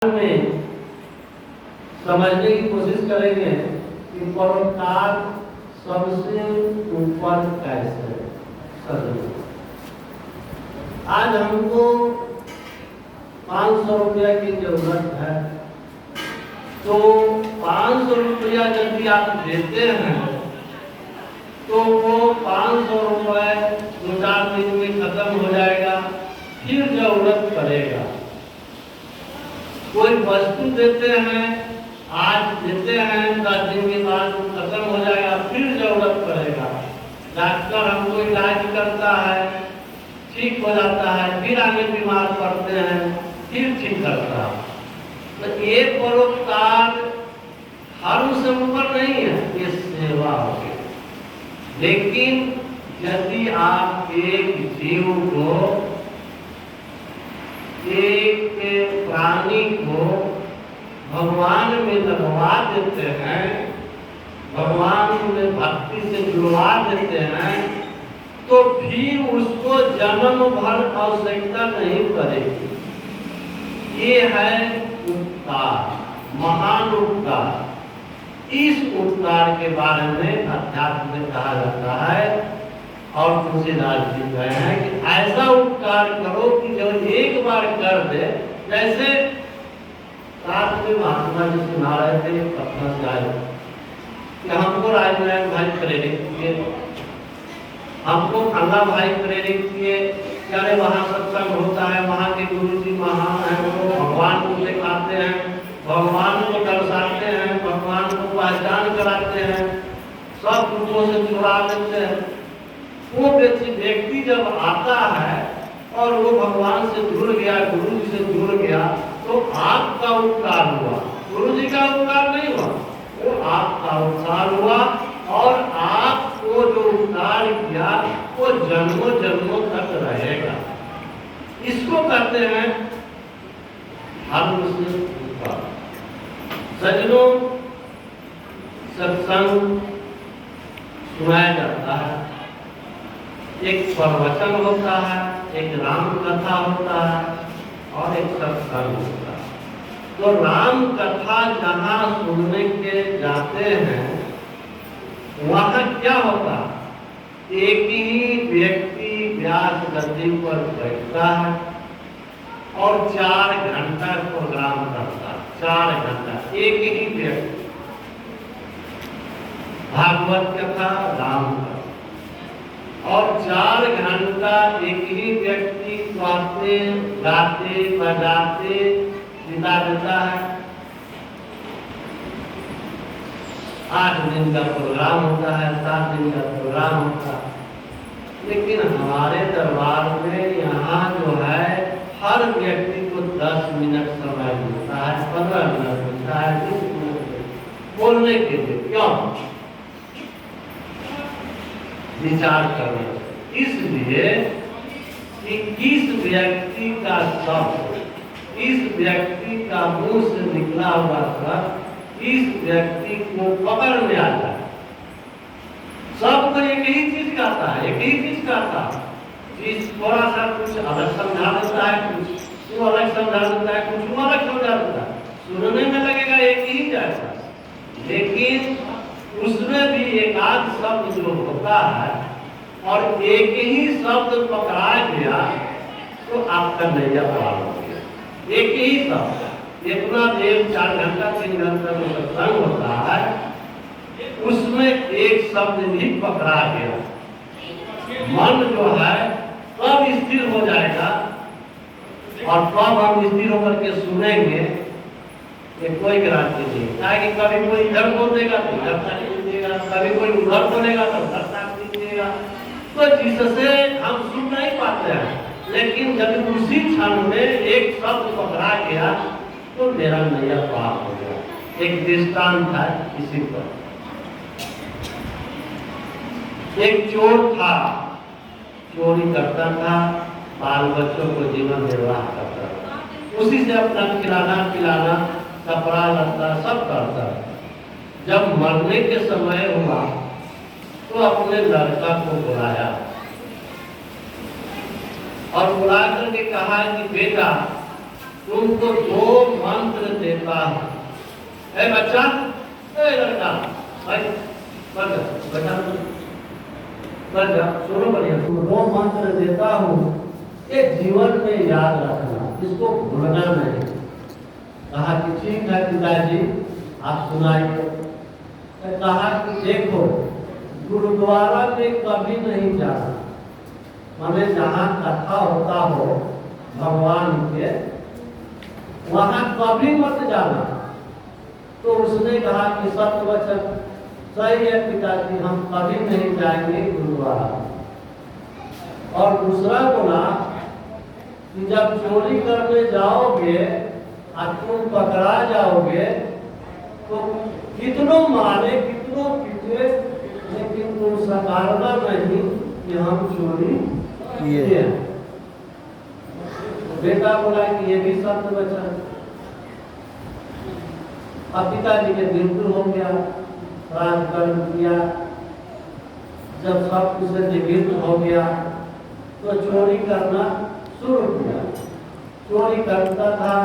में समझने की कोशिश करेंगे कि परोपकार सबसे ऊपर कैसे सजो। आज हमको 500 रुपया की जरूरत है, तो 500 रुपया यदि आप देते हैं तो वो 500 रुपये 2-4 दिन में खत्म हो जाएगा, फिर जरूरत पड़ेगा। कोई वस्तु देते हैं, आज देते हैं, 10 दिन के बाद खत्म हो जाएगा, फिर जरूरत पड़ेगा। डॉक्टर हमको इलाज करता है, ठीक हो जाता है, फिर आगे बीमार पड़ते हैं, फिर ठीक करता है। तो ये परोपकार धर्म से ऊपर नहीं है, ये सेवा होगी। लेकिन यदि आप एक जीव को, एक प्राणी को भगवान में लगवा देते हैं, भगवान में भक्ति से जुड़वा देते हैं, तो फिर उसको जन्म भर आवश्यकता नहीं पड़ेगी। ये है उपकार, महान उपकार। इस उपकार के बारे में अध्यात्म में कहा जाता है और तुलसीदास जी कहे हैं कि ऐसा उपकार करो कि जो एक बार कर दे। जैसे रात में महात्मा जी सुना रहे थे पटना से आए कि हमको राजनारायण भाई प्रेरित किए, हमको खन्ना भाई प्रेरित किए, अरे वहाँ सत्संग होता है, वहाँ के गुरु जी महान है, वो भगवान को दिखाते हैं, भगवान को दर्शाते हैं, भगवान को पहचान कराते हैं, सब रूपों से जुड़ा देते हैं। वो व्यक्ति जब आता है और वो भगवान से जुड़ गया, गुरु जी से जुड़ गया, तो आपका उपकार हुआ, गुरु जी का उपकार नहीं हुआ, वो आपका उपकार हुआ। और आपको जो उपकार किया वो जन्मों जन्मों तक रहेगा। इसको कहते हैं धर्म से उपकार। सज्जनों, सत्संग सुनाया जाता है, एक प्रवचन होता है, एक राम कथा होता है और एक सत्संग होता है। तो राम कथा जहाँ सुनने के जाते हैं वहाँ क्या होता है, एक ही व्यक्ति व्यास गद्दी पर बैठता है और 4 घंटा प्रोग्राम करता है। 4 घंटा एक ही व्यक्ति, भागवत कथा, राम कथा, और 4 घंटा एक ही व्यक्ति गाते गाते बजाते बिता देता है। 8 दिन का प्रोग्राम होता है, 7 दिन का प्रोग्राम होता है। लेकिन हमारे दरबार में यहाँ जो है हर व्यक्ति को 10 मिनट समय मिलता है, 15 मिनट मिलता है, 20 मिनट बोलने के लिए। क्यों? विचार करना। इसलिए कि किस व्यक्ति का शब्द, इस व्यक्ति का मुंह से निकला हुआ शब्द इस व्यक्ति को पकड़ में आता है। सबको एक ही चीज कहता है, एक ही चीज कहता है। जिस थोड़ा सा कुछ अलग समझा देता है, कुछ वो अलग समझा देता है, कुछ वो अलग समझा देता है। सुनने में लगेगा एक ही जैसा, लेकिन उसमें भी एक आध शब्द जो होता है और एक ही शब्द पकड़ा गया तो आपका नैया पार हो गया। एक ही शब्द, इतना देर 4 घंटा 3 घंटा में सत्संग होता है, उसमें एक शब्द भी पकड़ा गया, मन जो है तब स्थिर हो जाएगा। और तब हम स्थिर होकर के सुनेंगे, ये कोई ग्रांति नहीं। ताकि कभी कोई इधर बोल देगा तो इधर ताली देगा, कभी कोई उधर बोलेगा तो उधर ताली देगा, तो जिससे हम सुन नहीं पाते हैं। लेकिन जब उसी क्षण में एक शब्द पकड़ा गया तो मेरा नैया पार हो गया। एक दृष्टांत था इसी पर। एक चोर था, चोरी करता था, बाल बच्चों को जीवन निर्वाह करता था, उसी से अपना खिलाना पिलाना, कपड़ा लत्ता सब करता था। जब मरने के समय हुआ तो अपने लड़का को बुलाया और बुला करके कहा कि बेटा तुमको 2 मंत्र देता हूँ। ए बच्चा, ए लड़का, भाई बढ़ जा, बच्चा बढ़ जा, सुनो बढ़िया, तुमको 2 मंत्र देता हूँ, ये जीवन में याद रखना, इसको भूलना नहीं। कहा कि ठीक है पिताजी, आप सुनाइए। कहा कि देखो, गुरुद्वारा में कभी नहीं जाना, हमें जहाँ कथा होता हो भगवान के, वहाँ कभी मत जाना। तो उसने कहा कि सत्य वचन सही है पिताजी, हम कभी नहीं जाएंगे गुरुद्वारा। और दूसरा बोला कि जब चोरी करने जाओगे और तुम पकड़ा जाओगे तो कितनों मारे कितनों पीटे, लेकिन तुम स्वीकारना नहीं कि हम चोरी किए। बेटा बोला कि ये भी सत्य वचन। अब पिताजी के मृत्यु हो गया, श्राद्ध कर्म किया, जब सब कुछ निवृत्त हो गया तो चोरी करना शुरू किया। चोरी करता था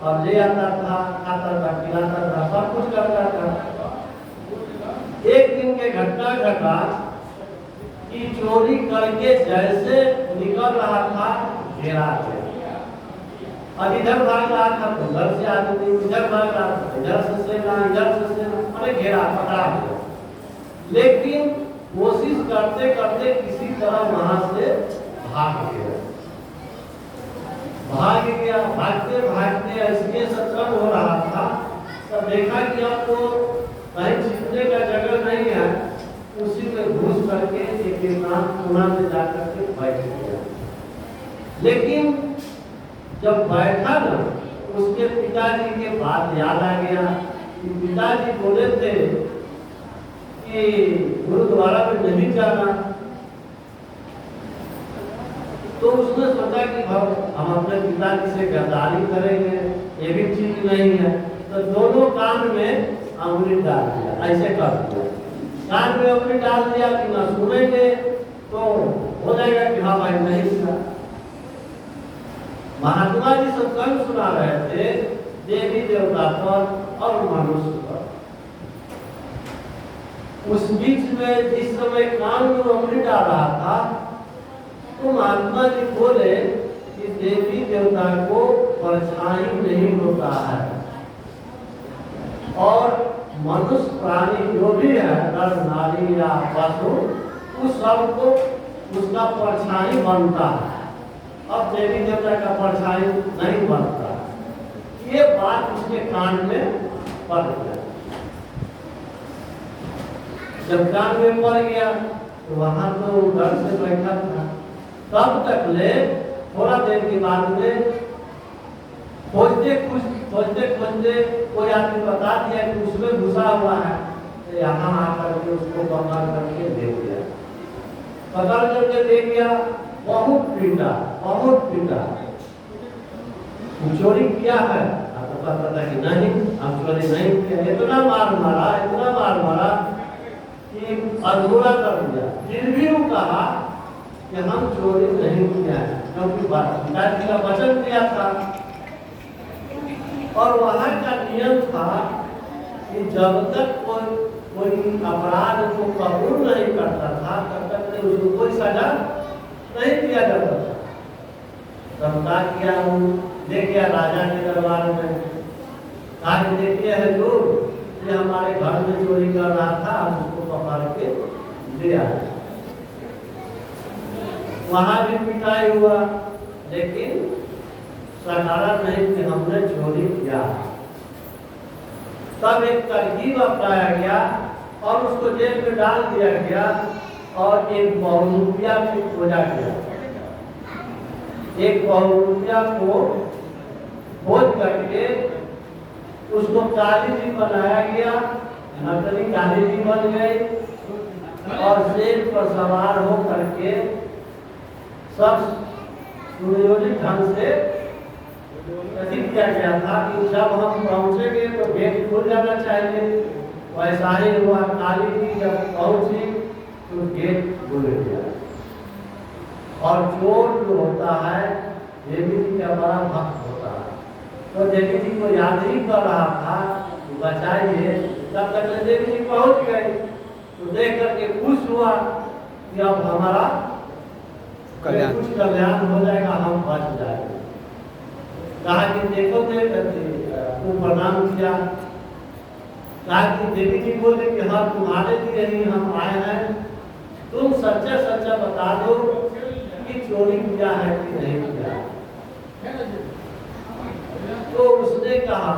और ले आता था, खाता था, खिलाता था, सब कुछ करता था। एक दिन के घटना घटा कि चोरी करके जैसे निकल रहा था, घेरा गया। अब इधर भाग रहा था तो उधर से आदमी, इधर भाग रहा था इधर से सेना, इधर से सेना, अरे घेरा पकड़ा गया। लेकिन कोशिश करते करते किसी तरह वहां से भाग गया। भागते भागते ऐसे सत्संग हो रहा था, तब देखा कि अब तो कहीं छिपने का जगह नहीं है, उसी में घुस करके एक कोना में जाकर के बैठ गया। लेकिन जब बैठा ना, उसके पिताजी के बात याद आ गया कि पिताजी बोले थे कि गुरुद्वारा में नहीं जाना। तो उसने सोचा कि हम अपने पिताजी से गद्दारी करेंगे, ये भी ठीक नहीं है। तो दोनों कान में अंगुली डाल दिया, ऐसे कर दिया, कान में अंगुली डाल दिया कि ना सुनेंगे तो हो जाएगा कि हाँ भाई नहीं सुना। महात्मा जी सत्संग सुना रहे थे देवी देवता पर और मनुष्य पर। उस बीच में जिस समय कान में अंगुली डाल रहा था तो महात्मा जी बोले कि देवी देवता को परछाई नहीं होता है, और मनुष्य प्राणी जो भी है, नर नारी या पशु, उस सबको उसका परछाई बनता है। अब देवी देवता का परछाई नहीं बनता। ये बात उसके कान में पड़ गया। जब कान में पड़ गया तो वहां तो डर से बैठा था। तब तक ले थोड़ा देर के बाद में खोजते खोजते कोई आदमी बता दिया कि उसमें घुसा हुआ है। तो यहाँ आकर के उसको पकड़ करके दे दिया। पकड़ करके दे दिया, बहुत पीटा। चोरी किया है? आपको पता था कि नहीं, हम चोरी नहीं किया। इतना मार मारा कि अधूरा कर दिया। फिर भी वो कहा कि हम चोरी नहीं किया है, क्योंकि पिताजी का वचन दिया था। और वहाँ का नियम था कि जब तक कोई अपराध को कबूल नहीं करता था, तब तक उसको कोई सजा नहीं दिया जाता था। तब क्या किया, ले गया राजा के दरबार में। कहा कि देखिए हुजूर, ये हमारे घर में चोरी कर रहा था, उसको पकड़ के ले आया। वहां भी पिटाई हुआ, लेकिन सहारा नहीं कि हमने चोरी किया। तब एक तरकीब अपनाया गया और उसको जेल में डाल दिया गया और एक बहुरूपिया को खोजा गया। एक बहुरूपिया को खोज करके उसको काली जी बनाया गया, नकली काली जी बन गई और शेर पर सवार हो करके सब सुनियोजित ढंग से प्रसिद्ध किया गया था कि जब हम पहुंचेंगे तो गेट खुल जाना चाहिए। वैसा ही हुआ, काली जी जब पहुंची तो गेट खुल गया। और चोर जो होता है देवी जी का बड़ा भक्त होता है, तो देवी जी को याद ही कर रहा था, बचाइए। तब तक देवी जी पहुंच गए, तो देख करके खुश हुआ कि अब हमारा कुछ कल्याण हो जाएगा, हम बच जाएंगे। कहा कि देखो वो प्रणाम किया। कहा कि देवी जी बोले कि हाँ, तुम्हारे लिए ही हम आए हैं, तुम सच्चा सच्चा बता दो कि चोरी किया है कि नहीं किया। तो उसने कहा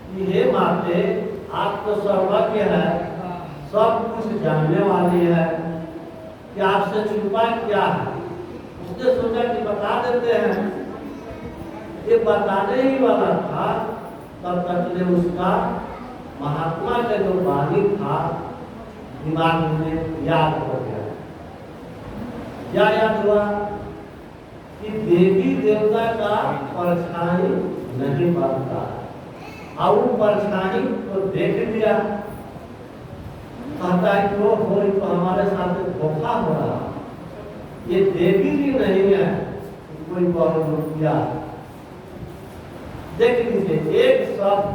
कि हे माते, आप तो सर्वज्ञ है, सब कुछ जानने वाली है, कि आपसे छुपा क्या है। उसने सोचा कि बता देते हैं। ये बताने ही वाला था, तब तक ने उसका महात्मा का जो वाणी था दिमाग में याद हो गया। क्या याद हुआ कि देवी देवता का परछाई नहीं बनता, और वो परछाई को देख लिया, कहता है कि वो हो तो हमारे साथ धोखा हो रहा, ये देवी भी नहीं है, कोई बहुरूपिया। देख लीजिए एक शब्द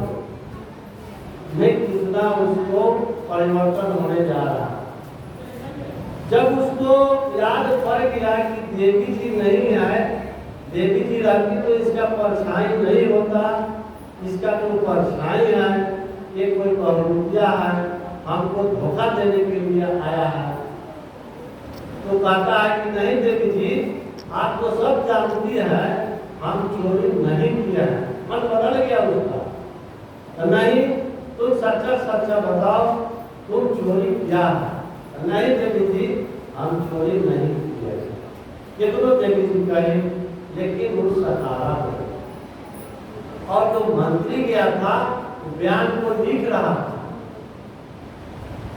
में कितना उसको परिवर्तन होने जा रहा। जब उसको याद पड़ गया कि देवी जी नहीं है, देवी जी रहती तो इसका परछाई नहीं होता, इसका तो परछाई है, ये कोई बहुरूपिया है, हमको धोखा देने के लिए आया है। तो कहता है कि नहीं देवी जी, आप तो सब जानती है, हम चोरी नहीं किया है। मन बदल गया उसका। नहीं, तुम सच्चा सच्चा बताओ, तुम चोरी किया है। नहीं देवी जी, हम चोरी नहीं किया। ये दोनों देवी जी कहे, लेकिन वो सहारा हो। और जो मंत्री गया था, बयान को लिख रहा था।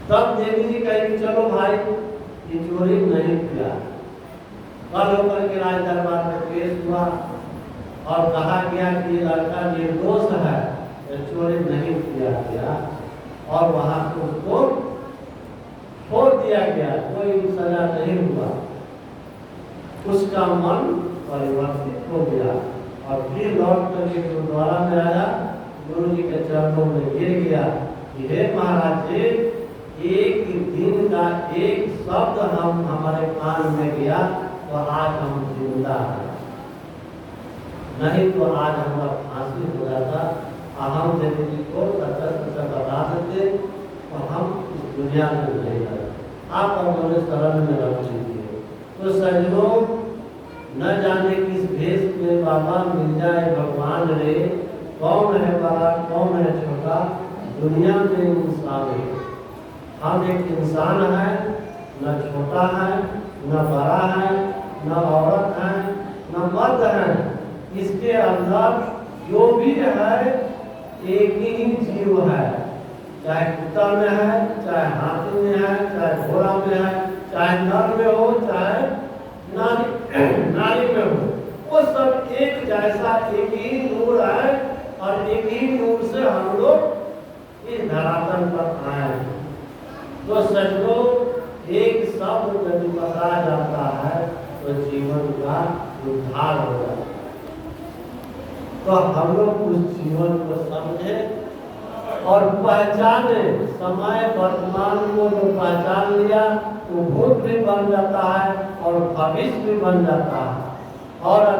तब देवी जी कहे कि चलो भाई, ये चोरी नहीं किया। कल होकर के राज दरबार में पेश हुआ और कहा गया कि ये लड़का निर्दोष है, चोरी नहीं किया गया, और वहां से उसको छोड़ दिया गया, कोई सजा नहीं हुआ। उसका मन परिवर्तित हो गया और फिर लौट करके गुरुद्वारा में आया, गुरु जी के चरणों में गिर गया कि हे महाराज जी, एक दिन का एक शब्द हम हमारे कान में गया तो आज हम जिंदा हैं, नहीं तो आज हमारा फांसी हो जाता। हम देवी जी को सच्चा सच्चा बता देते तो हम इस दुनिया में नहीं रहते। आप हमारे शरण में रख लीजिए। तो सजनों, न जाने किस भेष में बाबा मिल जाए भगवान रे, कौन है बड़ा कौन है छोटा, दुनिया में इंसान है। हम एक इंसान है, न छोटा है, न बड़ा है, न औरत है, न मर्द है। इसके अंदर जो भी है एक ही जीव है, चाहे कुत्ता में है, चाहे हाथी में है, चाहे घोड़ा में है, चाहे नर में हो, चाहे नारी में हो, वो सब एक जैसा एक ही नूर है, और एक ही नूर से हम लोग इस धरातल पर आए हैं। तो सजनों, एक शब्द यदि बताया जाता है तो जीवन का उद्धार हो जाता है। तो हम लोग उस जीवन को समझे और पहचाने। समय वर्तमान को जो पहचान लिया वो भूत भी बन जाता है और भविष्य भी बन जाता है। और